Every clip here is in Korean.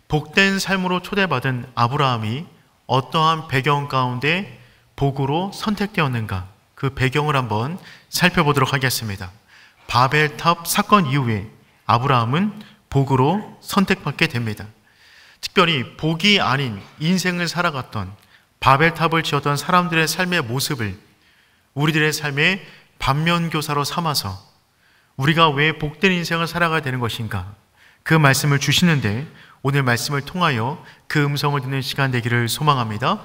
복된 삶으로 초대받은 아브라함이 어떠한 배경 가운데 복으로 선택되었는가, 그 배경을 한번 살펴보도록 하겠습니다. 바벨탑 사건 이후에 아브라함은 복으로 선택받게 됩니다. 특별히 복이 아닌 인생을 살아갔던, 바벨탑을 지었던 사람들의 삶의 모습을 우리들의 삶의 반면교사로 삼아서 우리가 왜 복된 인생을 살아가야 되는 것인가, 그 말씀을 주시는데 오늘 말씀을 통하여 그 음성을 듣는 시간 되기를 소망합니다.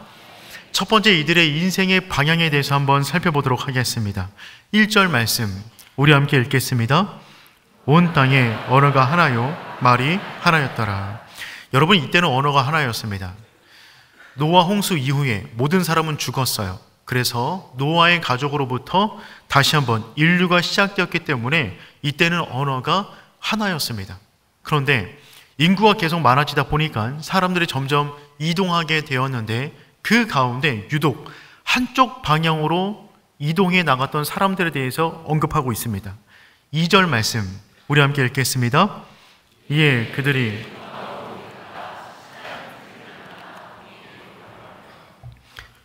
첫 번째, 이들의 인생의 방향에 대해서 한번 살펴보도록 하겠습니다. 1절 말씀 우리 함께 읽겠습니다. 온 땅에 언어가 하나요 말이 하나였더라. 여러분, 이때는 언어가 하나였습니다. 노아 홍수 이후에 모든 사람은 죽었어요. 그래서 노아의 가족으로부터 다시 한번 인류가 시작되었기 때문에 이때는 언어가 하나였습니다. 그런데 인구가 계속 많아지다 보니까 사람들이 점점 이동하게 되었는데, 그 가운데 유독 한쪽 방향으로 이동해 나갔던 사람들에 대해서 언급하고 있습니다. 2절 말씀 우리 함께 읽겠습니다. 이에 그들이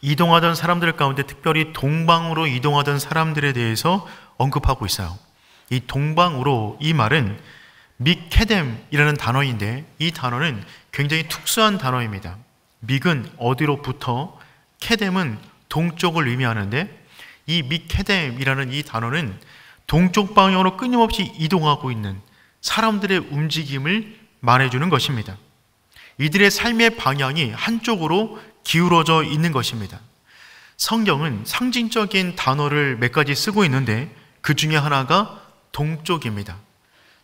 이동하던 사람들 가운데 특별히 동방으로 이동하던 사람들에 대해서 언급하고 있어요. 이 동방으로, 이 말은 믹케뎀이라는 단어인데, 이 단어는 굉장히 특수한 단어입니다. 믹은 어디로부터, 케뎀은 동쪽을 의미하는데, 이 믹케뎀이라는 이 단어는 동쪽 방향으로 끊임없이 이동하고 있는 사람들의 움직임을 말해주는 것입니다. 이들의 삶의 방향이 한쪽으로 기울어져 있는 것입니다. 성경은 상징적인 단어를 몇 가지 쓰고 있는데 그 중에 하나가 동쪽입니다.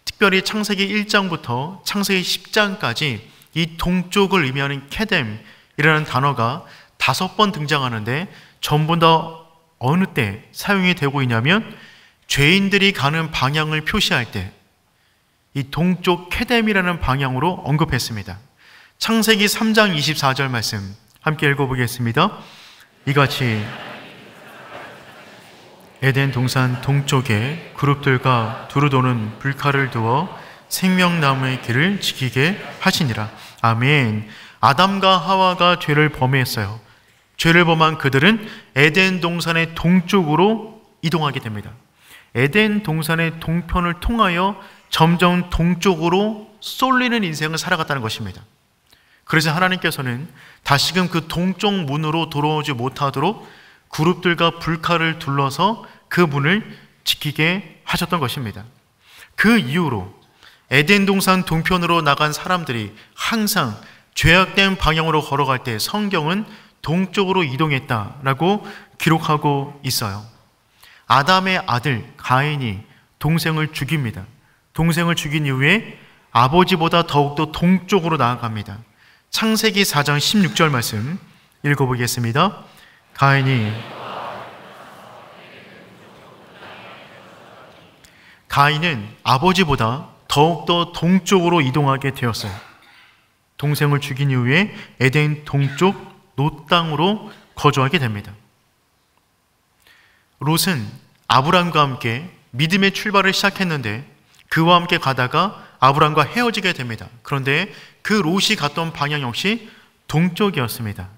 특별히 창세기 1장부터 창세기 10장까지 이 동쪽을 의미하는 케뎀이라는 단어가 5번 등장하는데, 전부 다 어느 때 사용이 되고 있냐면 죄인들이 가는 방향을 표시할 때 이 동쪽 케뎀이라는 방향으로 언급했습니다. 창세기 3장 24절 말씀 함께 읽어보겠습니다. 이같이 에덴 동산 동쪽에 그룹들과 두루 도는 불칼을 두어 생명나무의 길을 지키게 하시니라. 아멘. 아담과 하와가 죄를 범했어요. 죄를 범한 그들은 에덴 동산의 동쪽으로 이동하게 됩니다. 에덴 동산의 동편을 통하여 점점 동쪽으로 쏠리는 인생을 살아갔다는 것입니다. 그래서 하나님께서는 다시금 그 동쪽 문으로 돌아오지 못하도록 그룹들과 불칼을 둘러서 그 문을 지키게 하셨던 것입니다. 그 이후로 에덴 동산 동편으로 나간 사람들이 항상 죄악된 방향으로 걸어갈 때 성경은 동쪽으로 이동했다라고 기록하고 있어요. 아담의 아들 가인이 동생을 죽입니다. 동생을 죽인 이후에 아버지보다 더욱더 동쪽으로 나아갑니다. 창세기 4장 16절 말씀 읽어보겠습니다. 가인은 아버지보다 더욱더 동쪽으로 이동하게 되었어요. 동생을 죽인 이후에 에덴 동쪽 롯 땅으로 거주하게 됩니다. 롯은 아브람과 함께 믿음의 출발을 시작했는데 그와 함께 가다가 아브람과 헤어지게 됩니다. 그런데 그 롯이 갔던 방향 역시 동쪽이었습니다.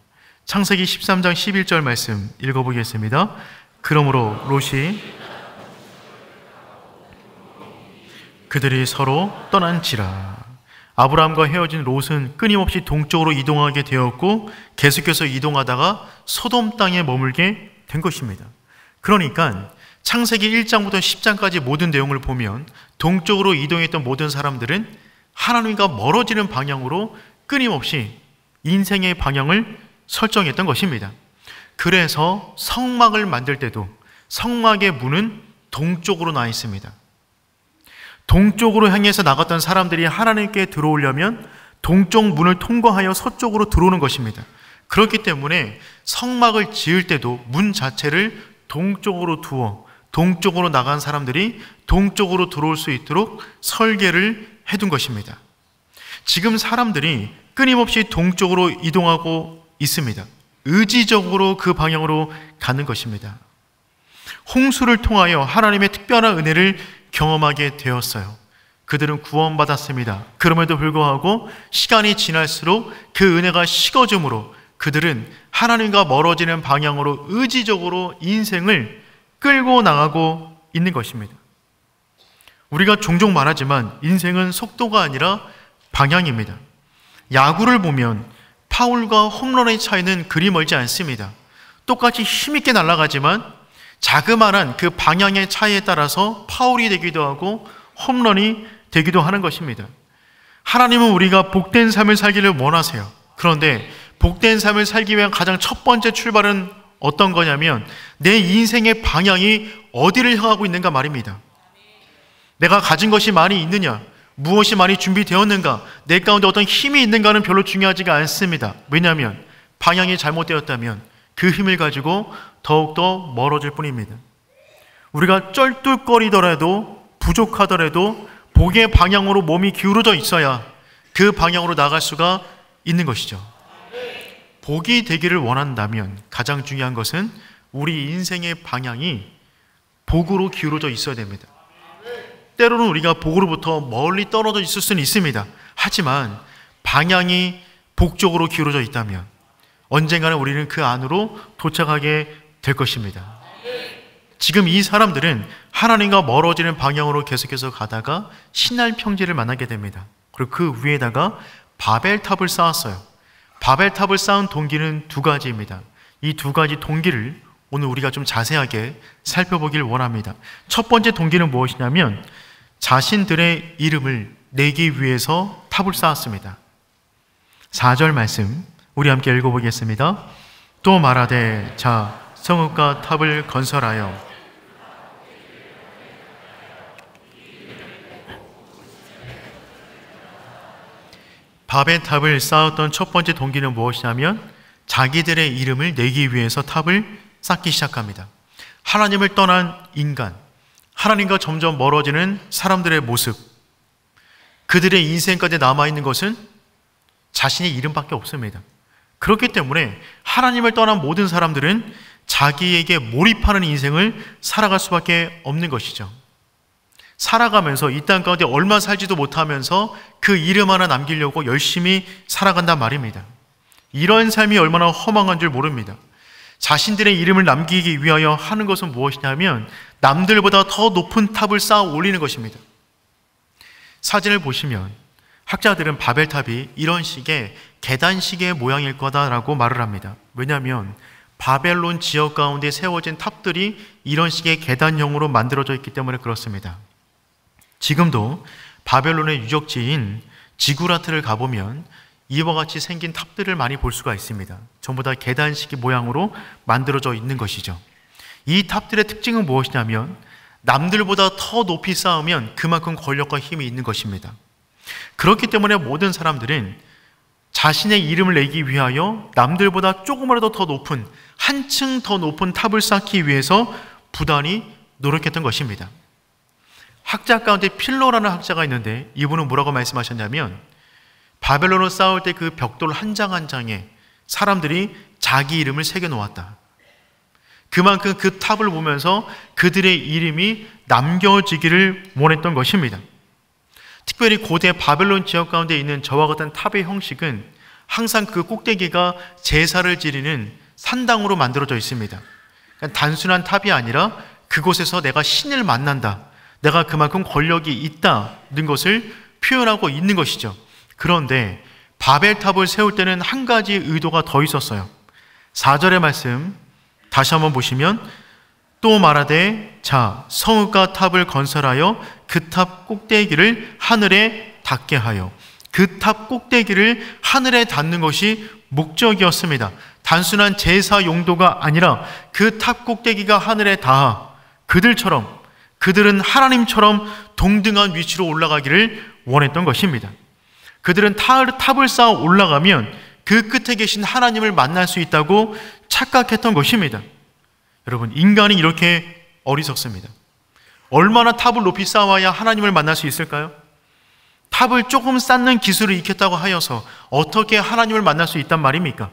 창세기 13장 11절 말씀 읽어보겠습니다. 그러므로 롯이 그들이 서로 떠난지라. 아브람과 헤어진 롯은 끊임없이 동쪽으로 이동하게 되었고 계속해서 이동하다가 소돔 땅에 머물게 된 것입니다. 그러니까 창세기 1장부터 10장까지 모든 내용을 보면 동쪽으로 이동했던 모든 사람들은 하나님과 멀어지는 방향으로 끊임없이 인생의 방향을 설정했던 것입니다. 그래서 성막을 만들 때도 성막의 문은 동쪽으로 나 있습니다. 동쪽으로 향해서 나갔던 사람들이 하나님께 들어오려면 동쪽 문을 통과하여 서쪽으로 들어오는 것입니다. 그렇기 때문에 성막을 지을 때도 문 자체를 동쪽으로 두어 동쪽으로 나간 사람들이 동쪽으로 들어올 수 있도록 설계를 해둔 것입니다. 지금 사람들이 끊임없이 동쪽으로 이동하고 있습니다. 의지적으로 그 방향으로 가는 것입니다. 홍수를 통하여 하나님의 특별한 은혜를 경험하게 되었어요. 그들은 구원받았습니다. 그럼에도 불구하고 시간이 지날수록 그 은혜가 식어짐으로 그들은 하나님과 멀어지는 방향으로 의지적으로 인생을 끌고 나가고 있는 것입니다. 우리가 종종 말하지만 인생은 속도가 아니라 방향입니다. 야구를 보면 파울과 홈런의 차이는 그리 멀지 않습니다. 똑같이 힘있게 날아가지만 자그마한 그 방향의 차이에 따라서 파울이 되기도 하고 홈런이 되기도 하는 것입니다. 하나님은 우리가 복된 삶을 살기를 원하세요. 그런데 복된 삶을 살기 위한 가장 첫 번째 출발은 어떤 거냐면 내 인생의 방향이 어디를 향하고 있는가 말입니다. 내가 가진 것이 많이 있느냐, 무엇이 많이 준비되었는가, 내 가운데 어떤 힘이 있는가는 별로 중요하지가 않습니다. 왜냐하면 방향이 잘못되었다면 그 힘을 가지고 더욱더 멀어질 뿐입니다. 우리가 쩔뚝거리더라도 부족하더라도 복의 방향으로 몸이 기울어져 있어야 그 방향으로 나갈 수가 있는 것이죠. 복이 되기를 원한다면 가장 중요한 것은 우리 인생의 방향이 복으로 기울어져 있어야 됩니다. 때로는 우리가 복으로부터 멀리 떨어져 있을 수는 있습니다. 하지만 방향이 복 쪽으로 기울어져 있다면 언젠가는 우리는 그 안으로 도착하게 될 것입니다. 지금 이 사람들은 하나님과 멀어지는 방향으로 계속해서 가다가 신할 평지를 만나게 됩니다. 그리고 그 위에다가 바벨탑을 쌓았어요. 바벨탑을 쌓은 동기는 두 가지입니다. 이 두 가지 동기를 오늘 우리가 좀 자세하게 살펴보길 원합니다. 첫 번째 동기는 무엇이냐면 자신들의 이름을 내기 위해서 탑을 쌓았습니다. 4절 말씀 우리 함께 읽어보겠습니다. 또 말하되 자 성읍과 탑을 건설하여 바벨탑을 쌓았던 첫 번째 동기는 무엇이냐면 자기들의 이름을 내기 위해서 탑을 쌓기 시작합니다. 하나님을 떠난 인간, 하나님과 점점 멀어지는 사람들의 모습, 그들의 인생까지 남아있는 것은 자신의 이름밖에 없습니다. 그렇기 때문에 하나님을 떠난 모든 사람들은 자기에게 몰입하는 인생을 살아갈 수밖에 없는 것이죠. 살아가면서 이 땅 가운데 얼마 살지도 못하면서 그 이름 하나 남기려고 열심히 살아간단 말입니다. 이런 삶이 얼마나 허망한 줄 모릅니다. 자신들의 이름을 남기기 위하여 하는 것은 무엇이냐면 남들보다 더 높은 탑을 쌓아 올리는 것입니다. 사진을 보시면 학자들은 바벨탑이 이런 식의 계단식의 모양일 거다라고 말을 합니다. 왜냐하면 바벨론 지역 가운데 세워진 탑들이 이런 식의 계단형으로 만들어져 있기 때문에 그렇습니다. 지금도 바벨론의 유적지인 지구라트를 가보면 이와 같이 생긴 탑들을 많이 볼 수가 있습니다. 전부 다 계단식 모양으로 만들어져 있는 것이죠. 이 탑들의 특징은 무엇이냐면 남들보다 더 높이 쌓으면 그만큼 권력과 힘이 있는 것입니다. 그렇기 때문에 모든 사람들은 자신의 이름을 내기 위하여 남들보다 조금이라도 더 높은, 한층 더 높은 탑을 쌓기 위해서 부단히 노력했던 것입니다. 학자 가운데 필로라는 학자가 있는데 이분은 뭐라고 말씀하셨냐면 바벨론을 쌓을 때 그 벽돌 한 장 한 장에 사람들이 자기 이름을 새겨 놓았다. 그만큼 그 탑을 보면서 그들의 이름이 남겨지기를 원했던 것입니다. 특별히 고대 바벨론 지역 가운데 있는 저와 같은 탑의 형식은 항상 그 꼭대기가 제사를 지르는 산당으로 만들어져 있습니다. 그러니까 단순한 탑이 아니라 그곳에서 내가 신을 만난다, 내가 그만큼 권력이 있다는 것을 표현하고 있는 것이죠. 그런데 바벨탑을 세울 때는 한 가지 의도가 더 있었어요. 4절의 말씀 다시 한번 보시면 또 말하되 자 성읍과 탑을 건설하여 그 탑 꼭대기를 하늘에 닿게 하여, 그 탑 꼭대기를 하늘에 닿는 것이 목적이었습니다. 단순한 제사 용도가 아니라 그 탑 꼭대기가 하늘에 닿아 그들은 하나님처럼 동등한 위치로 올라가기를 원했던 것입니다. 그들은 탑을 쌓아 올라가면 그 끝에 계신 하나님을 만날 수 있다고 착각했던 것입니다. 여러분, 인간이 이렇게 어리석습니다. 얼마나 탑을 높이 쌓아야 하나님을 만날 수 있을까요? 탑을 조금 쌓는 기술을 익혔다고 하여서 어떻게 하나님을 만날 수 있단 말입니까?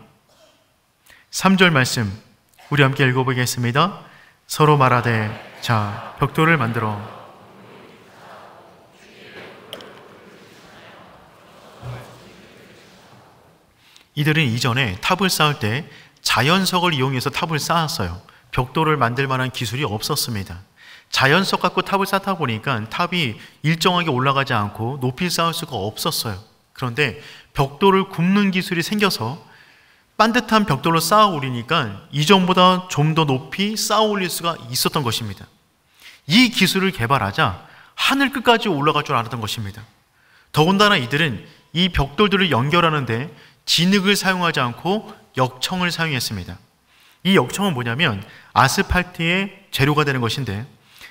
3절 말씀 우리 함께 읽어보겠습니다. 서로 말하되 자 벽돌을 만들어 이들은 이전에 탑을 쌓을 때 자연석을 이용해서 탑을 쌓았어요. 벽돌을 만들 만한 기술이 없었습니다. 자연석 갖고 탑을 쌓다 보니까 탑이 일정하게 올라가지 않고 높이 쌓을 수가 없었어요. 그런데 벽돌을 굽는 기술이 생겨서 반듯한 벽돌로 쌓아 올리니까 이전보다 좀 더 높이 쌓아 올릴 수가 있었던 것입니다. 이 기술을 개발하자 하늘 끝까지 올라갈 줄 알았던 것입니다. 더군다나 이들은 이 벽돌들을 연결하는데 진흙을 사용하지 않고 역청을 사용했습니다. 이 역청은 뭐냐면 아스팔트의 재료가 되는 것인데,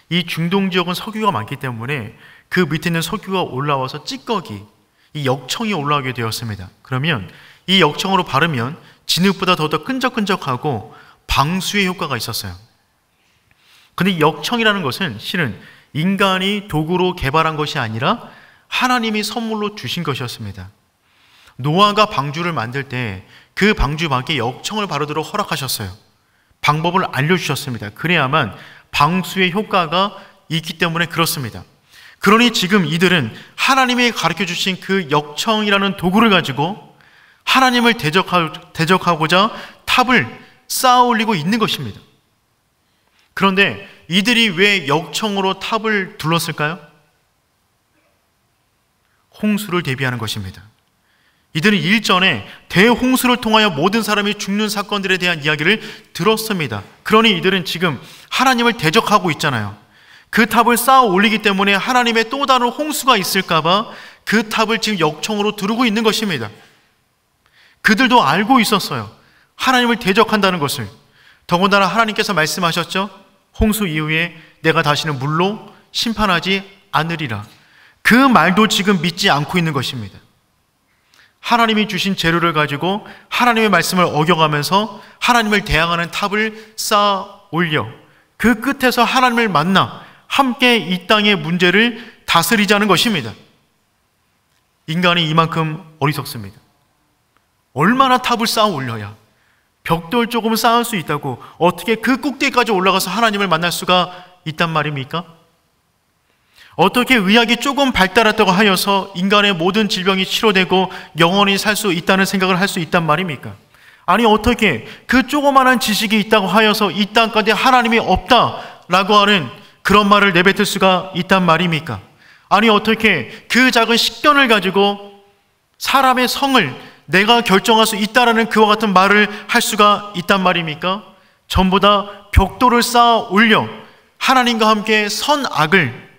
이 중동 지역은 석유가 많기 때문에 그 밑에 있는 석유가 올라와서 찌꺼기, 이 역청이 올라오게 되었습니다. 그러면 이 역청으로 바르면 진흙보다 더더 끈적끈적하고 방수의 효과가 있었어요. 근데 역청이라는 것은 실은 인간이 도구로 개발한 것이 아니라 하나님이 선물로 주신 것이었습니다. 노아가 방주를 만들 때 그 방주 밖에 역청을 바르도록 허락하셨어요. 방법을 알려주셨습니다. 그래야만 방수의 효과가 있기 때문에 그렇습니다. 그러니 지금 이들은 하나님이 가르쳐 주신 그 역청이라는 도구를 가지고 하나님을 대적하고자 탑을 쌓아 올리고 있는 것입니다. 그런데 이들이 왜 역청으로 탑을 둘렀을까요? 홍수를 대비하는 것입니다. 이들은 일전에 대홍수를 통하여 모든 사람이 죽는 사건들에 대한 이야기를 들었습니다. 그러니 이들은 지금 하나님을 대적하고 있잖아요. 그 탑을 쌓아 올리기 때문에 하나님의 또 다른 홍수가 있을까봐 그 탑을 지금 역청으로 두르고 있는 것입니다. 그들도 알고 있었어요. 하나님을 대적한다는 것을. 더군다나 하나님께서 말씀하셨죠. 홍수 이후에 내가 다시는 물로 심판하지 않으리라. 그 말도 지금 믿지 않고 있는 것입니다. 하나님이 주신 재료를 가지고 하나님의 말씀을 어겨가면서 하나님을 대항하는 탑을 쌓아 올려 그 끝에서 하나님을 만나 함께 이 땅의 문제를 다스리자는 것입니다. 인간이 이만큼 어리석습니다. 얼마나 탑을 쌓아 올려야 벽돌 조금 쌓을 수 있다고 어떻게 그 꼭대기까지 올라가서 하나님을 만날 수가 있단 말입니까? 어떻게 의학이 조금 발달했다고 하여서 인간의 모든 질병이 치료되고 영원히 살 수 있다는 생각을 할 수 있단 말입니까? 아니 어떻게 그 조그마한 지식이 있다고 하여서 이 땅 가운데 하나님이 없다라고 하는 그런 말을 내뱉을 수가 있단 말입니까? 아니 어떻게 그 작은 식견을 가지고 사람의 성을 내가 결정할 수 있다라는 그와 같은 말을 할 수가 있단 말입니까? 전부 다 벽돌을 쌓아 올려 하나님과 함께 선악을,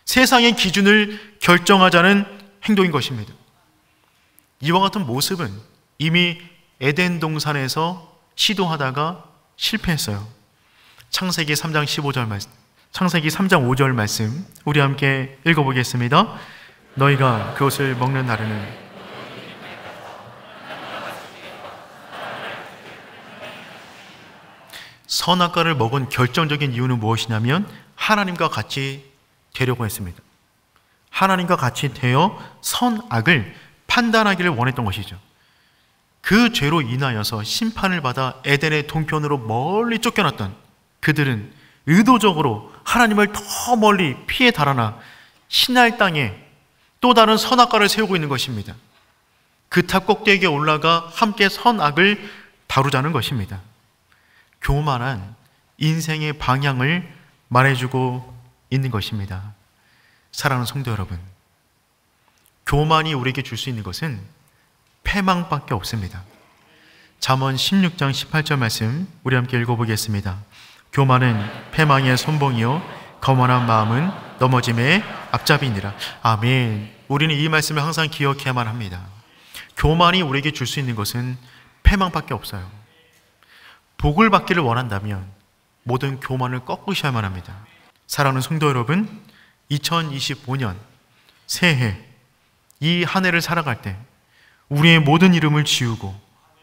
세상의 기준을 결정하자는 행동인 것입니다. 이와 같은 모습은 이미 에덴 동산에서 시도하다가 실패했어요. 창세기 3장 15절 말씀, 창세기 3장 5절 말씀 우리 함께 읽어보겠습니다. 너희가 그것을 먹는 날에는 선악과를 먹은 결정적인 이유는 무엇이냐면 하나님과 같이 되려고 했습니다. 하나님과 같이 되어 선악을 판단하기를 원했던 것이죠. 그 죄로 인하여서 심판을 받아 에덴의 동편으로 멀리 쫓겨났던 그들은 의도적으로 하나님을 더 멀리 피해 달아나 신할 땅에 또 다른 선악과를 세우고 있는 것입니다. 그 탑 꼭대기에 올라가 함께 선악을 다루자는 것입니다. 교만한 인생의 방향을 말해주고 있는 것입니다. 사랑하는 성도 여러분, 교만이 우리에게 줄 수 있는 것은 패망밖에 없습니다. 잠언 16장 18절 말씀 우리 함께 읽어보겠습니다. 교만은 패망의 선봉이요 거만한 마음은 넘어짐의 앞잡이니라. 아멘. 우리는 이 말씀을 항상 기억해야만 합니다. 교만이 우리에게 줄 수 있는 것은 패망밖에 없어요. 복을 받기를 원한다면 모든 교만을 꺾으셔야만 합니다. 사랑하는 성도 여러분, 2025년 새해 이 한 해를 살아갈 때 우리의 모든 이름을 지우고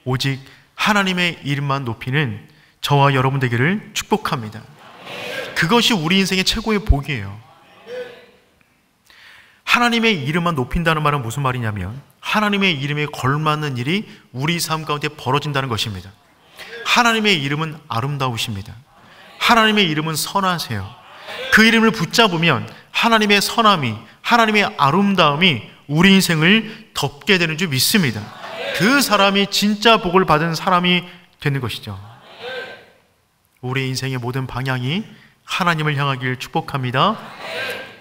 오직 하나님의 이름만 높이는 저와 여러분 되기를 축복합니다. 그것이 우리 인생의 최고의 복이에요. 하나님의 이름만 높인다는 말은 무슨 말이냐면 하나님의 이름에 걸맞는 일이 우리 삶 가운데 벌어진다는 것입니다. 하나님의 이름은 아름다우십니다. 하나님의 이름은 선하세요. 그 이름을 붙잡으면 하나님의 선함이, 하나님의 아름다움이 우리 인생을 덮게 되는 줄 믿습니다. 그 사람이 진짜 복을 받은 사람이 되는 것이죠. 우리 인생의 모든 방향이 하나님을 향하길 축복합니다.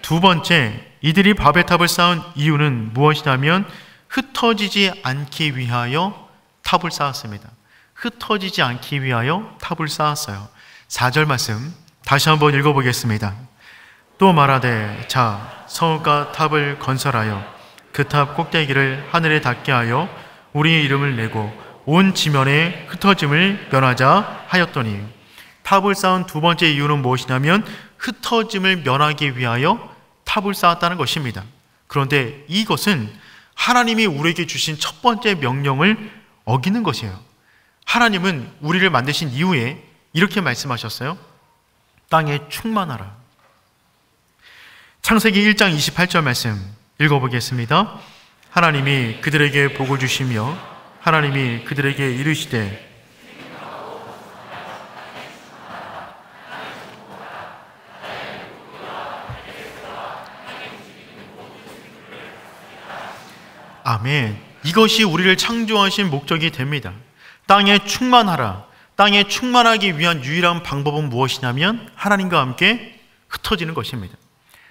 두 번째, 이들이 바벨탑을 쌓은 이유는 무엇이냐면 흩어지지 않기 위하여 탑을 쌓았습니다. 흩어지지 않기 위하여 탑을 쌓았어요. 4절 말씀 다시 한번 읽어보겠습니다. 또 말하되 자 성읍과 탑을 건설하여 그 탑 꼭대기를 하늘에 닿게 하여 우리의 이름을 내고 온 지면에 흩어짐을 면하자 하였더니, 탑을 쌓은 두 번째 이유는 무엇이냐면 흩어짐을 면하기 위하여 탑을 쌓았다는 것입니다. 그런데 이것은 하나님이 우리에게 주신 첫 번째 명령을 어기는 것이에요. 하나님은 우리를 만드신 이후에 이렇게 말씀하셨어요. 땅에 충만하라. 창세기 1장 28절 말씀 읽어보겠습니다. 하나님이 그들에게 복을 주시며 하나님이 그들에게 이르시되, 아멘. 이것이 우리를 창조하신 목적이 됩니다. 땅에 충만하라. 땅에 충만하기 위한 유일한 방법은 무엇이냐면 하나님과 함께 흩어지는 것입니다.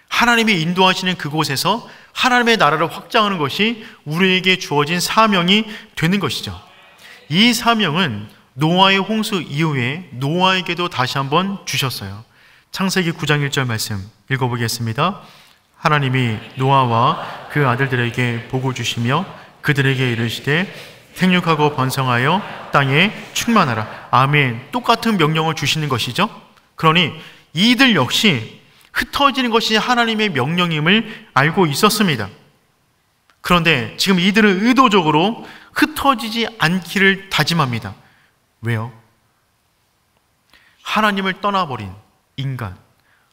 하나님이 인도하시는 그곳에서 하나님의 나라를 확장하는 것이 우리에게 주어진 사명이 되는 것이죠. 이 사명은 노아의 홍수 이후에 노아에게도 다시 한번 주셨어요. 창세기 9장 1절 말씀 읽어보겠습니다. 하나님이 노아와 그 아들들에게 복을 주시며 그들에게 이르시되 생육하고 번성하여 땅에 충만하라. 아멘. 똑같은 명령을 주시는 것이죠. 그러니 이들 역시 흩어지는 것이 하나님의 명령임을 알고 있었습니다. 그런데 지금 이들은 의도적으로 흩어지지 않기를 다짐합니다. 왜요? 하나님을 떠나버린 인간,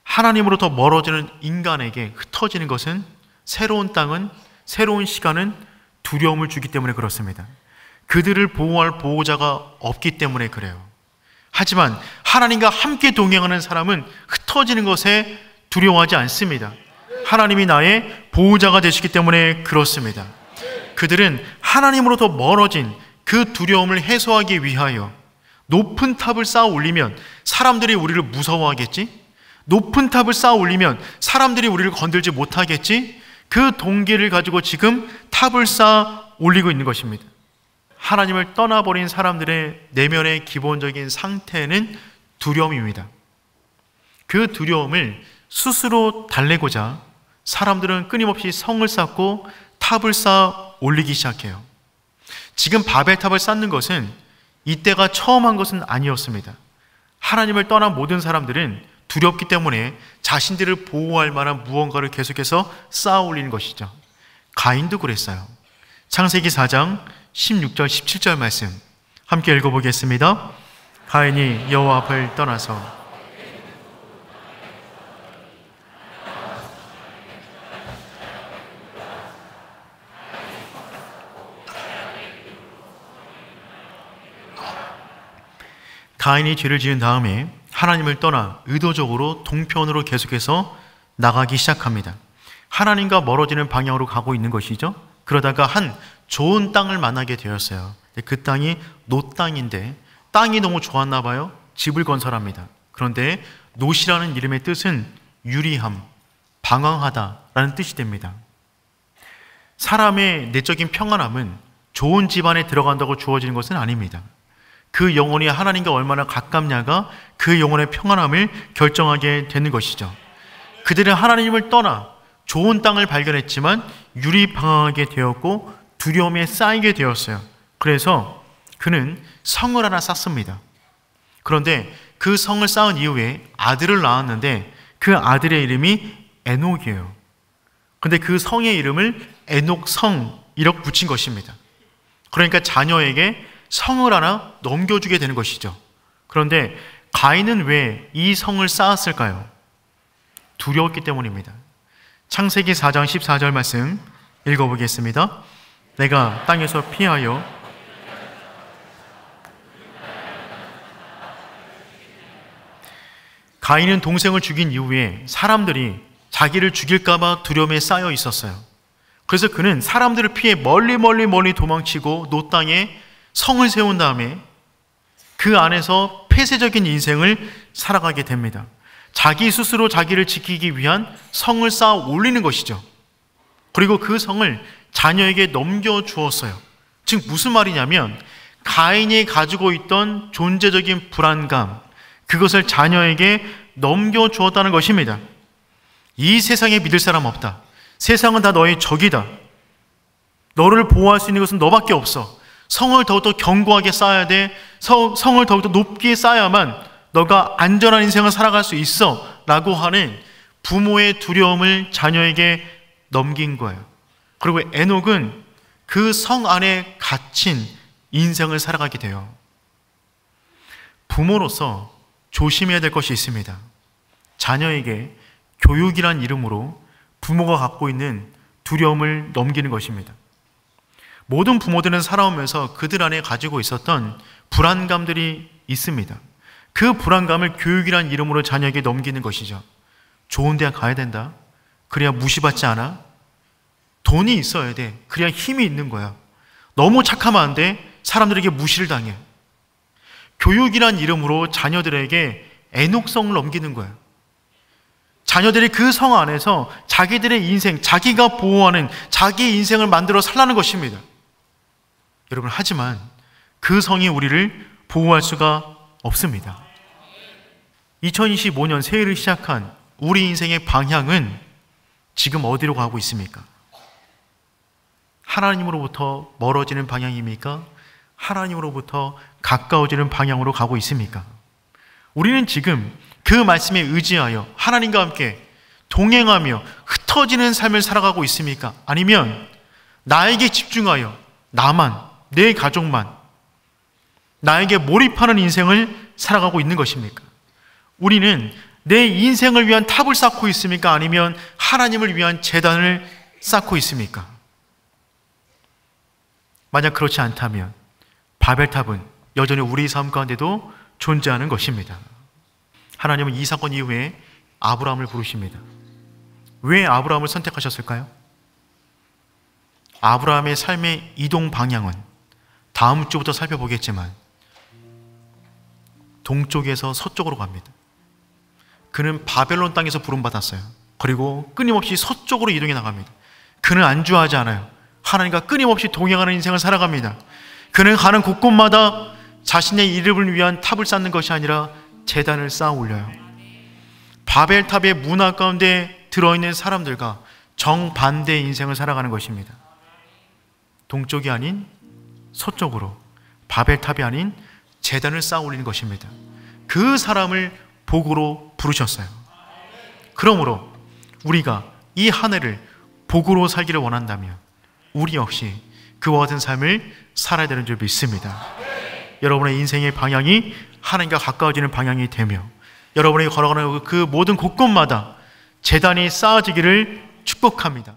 하나님으로부터 멀어지는 인간에게 흩어지는 것은, 새로운 땅은, 새로운 시간은 두려움을 주기 때문에 그렇습니다. 그들을 보호할 보호자가 없기 때문에 그래요. 하지만 하나님과 함께 동행하는 사람은 흩어지는 것에 두려워하지 않습니다. 하나님이 나의 보호자가 되시기 때문에 그렇습니다. 그들은 하나님으로부터 멀어진 그 두려움을 해소하기 위하여 높은 탑을 쌓아 올리면 사람들이 우리를 무서워하겠지? 높은 탑을 쌓아 올리면 사람들이 우리를 건들지 못하겠지? 그 동기를 가지고 지금 탑을 쌓아 올리고 있는 것입니다. 하나님을 떠나버린 사람들의 내면의 기본적인 상태는 두려움입니다. 그 두려움을 스스로 달래고자 사람들은 끊임없이 성을 쌓고 탑을 쌓아 올리기 시작해요. 지금 바벨탑을 쌓는 것은 이때가 처음 한 것은 아니었습니다. 하나님을 떠난 모든 사람들은 두렵기 때문에 자신들을 보호할 만한 무언가를 계속해서 쌓아 올리는 것이죠. 가인도 그랬어요. 창세기 4장 16절 17절 말씀 함께 읽어보겠습니다. 가인이 여호와 앞을 떠나서 가인이 죄를 지은 다음에 하나님을 떠나 의도적으로 동편으로 계속해서 나가기 시작합니다. 하나님과 멀어지는 방향으로 가고 있는 것이죠. 그러다가 한 좋은 땅을 만나게 되었어요. 그 땅이 놋 땅인데 땅이 너무 좋았나 봐요. 집을 건설합니다. 그런데 놋이라는 이름의 뜻은 유리함, 방황하다라는 뜻이 됩니다. 사람의 내적인 평안함은 좋은 집안에 들어간다고 주어지는 것은 아닙니다. 그 영혼이 하나님과 얼마나 가깝냐가 그 영혼의 평안함을 결정하게 되는 것이죠. 그들은 하나님을 떠나 좋은 땅을 발견했지만 유리방황하게 되었고 두려움에 쌓이게 되었어요. 그래서 그는 성을 하나 쌓습니다. 그런데 그 성을 쌓은 이후에 아들을 낳았는데 그 아들의 이름이 에녹이에요. 그런데 그 성의 이름을 에녹성이라고 붙인 것입니다. 그러니까 자녀에게 성을 하나 넘겨주게 되는 것이죠. 그런데 가인은 왜 이 성을 쌓았을까요? 두려웠기 때문입니다. 창세기 4장 14절 말씀 읽어보겠습니다. 내가 땅에서 피하여 가인은 동생을 죽인 이후에 사람들이 자기를 죽일까 봐 두려움에 쌓여 있었어요. 그래서 그는 사람들을 피해 멀리 도망치고 노 땅에 성을 세운 다음에 그 안에서 폐쇄적인 인생을 살아가게 됩니다. 자기 스스로 자기를 지키기 위한 성을 쌓아 올리는 것이죠. 그리고 그 성을 자녀에게 넘겨주었어요. 즉 무슨 말이냐면 가인이 가지고 있던 존재적인 불안감, 그것을 자녀에게 넘겨주었다는 것입니다. 이 세상에 믿을 사람 없다. 세상은 다 너의 적이다. 너를 보호할 수 있는 것은 너밖에 없어. 성을 더욱더 견고하게 쌓아야 돼. 성을 더욱더 높게 쌓아야만 너가 안전한 인생을 살아갈 수 있어 라고 하는 부모의 두려움을 자녀에게 넘긴 거예요. 그리고 에녹은 그 성 안에 갇힌 인생을 살아가게 돼요. 부모로서 조심해야 될 것이 있습니다. 자녀에게 교육이란 이름으로 부모가 갖고 있는 두려움을 넘기는 것입니다. 모든 부모들은 살아오면서 그들 안에 가지고 있었던 불안감들이 있습니다. 그 불안감을 교육이란 이름으로 자녀에게 넘기는 것이죠. 좋은 대학 가야 된다. 그래야 무시받지 않아. 돈이 있어야 돼. 그래야 힘이 있는 거야. 너무 착하면 안 돼. 사람들에게 무시를 당해. 교육이란 이름으로 자녀들에게 애녹성을 넘기는 거예요. 자녀들이 그 성 안에서 자기들의 인생, 자기가 보호하는 자기 인생을 만들어 살라는 것입니다. 여러분, 하지만 그 성이 우리를 보호할 수가 없습니다. 2025년 새해를 시작한 우리 인생의 방향은 지금 어디로 가고 있습니까? 하나님으로부터 멀어지는 방향입니까? 하나님으로부터 가까워지는 방향으로 가고 있습니까? 우리는 지금 그 말씀에 의지하여 하나님과 함께 동행하며 흩어지는 삶을 살아가고 있습니까? 아니면 나에게 집중하여 나만, 내 가족만, 나에게 몰입하는 인생을 살아가고 있는 것입니까? 우리는 내 인생을 위한 탑을 쌓고 있습니까? 아니면 하나님을 위한 제단을 쌓고 있습니까? 만약 그렇지 않다면 바벨탑은 여전히 우리 삶 가운데도 존재하는 것입니다. 하나님은 이 사건 이후에 아브라함을 부르십니다. 왜 아브라함을 선택하셨을까요? 아브라함의 삶의 이동 방향은 다음 주부터 살펴보겠지만 동쪽에서 서쪽으로 갑니다. 그는 바벨론 땅에서 부름받았어요. 그리고 끊임없이 서쪽으로 이동해 나갑니다. 그는 안주하지 않아요. 하나님과 끊임없이 동행하는 인생을 살아갑니다. 그는 가는 곳곳마다 자신의 이름을 위한 탑을 쌓는 것이 아니라 제단을 쌓아 올려요. 바벨탑의 문화 가운데 들어있는 사람들과 정반대의 인생을 살아가는 것입니다. 동쪽이 아닌 서쪽으로, 바벨탑이 아닌 제단을 쌓아 올리는 것입니다. 그 사람을 복으로 부르셨어요. 그러므로 우리가 이 한 해를 복으로 살기를 원한다면 우리 역시 그와 같은 삶을 살아야 되는 줄 믿습니다. 여러분의 인생의 방향이 하나님과 가까워지는 방향이 되며 여러분이 걸어가는 그 모든 곳곳마다 제단이 쌓아지기를 축복합니다.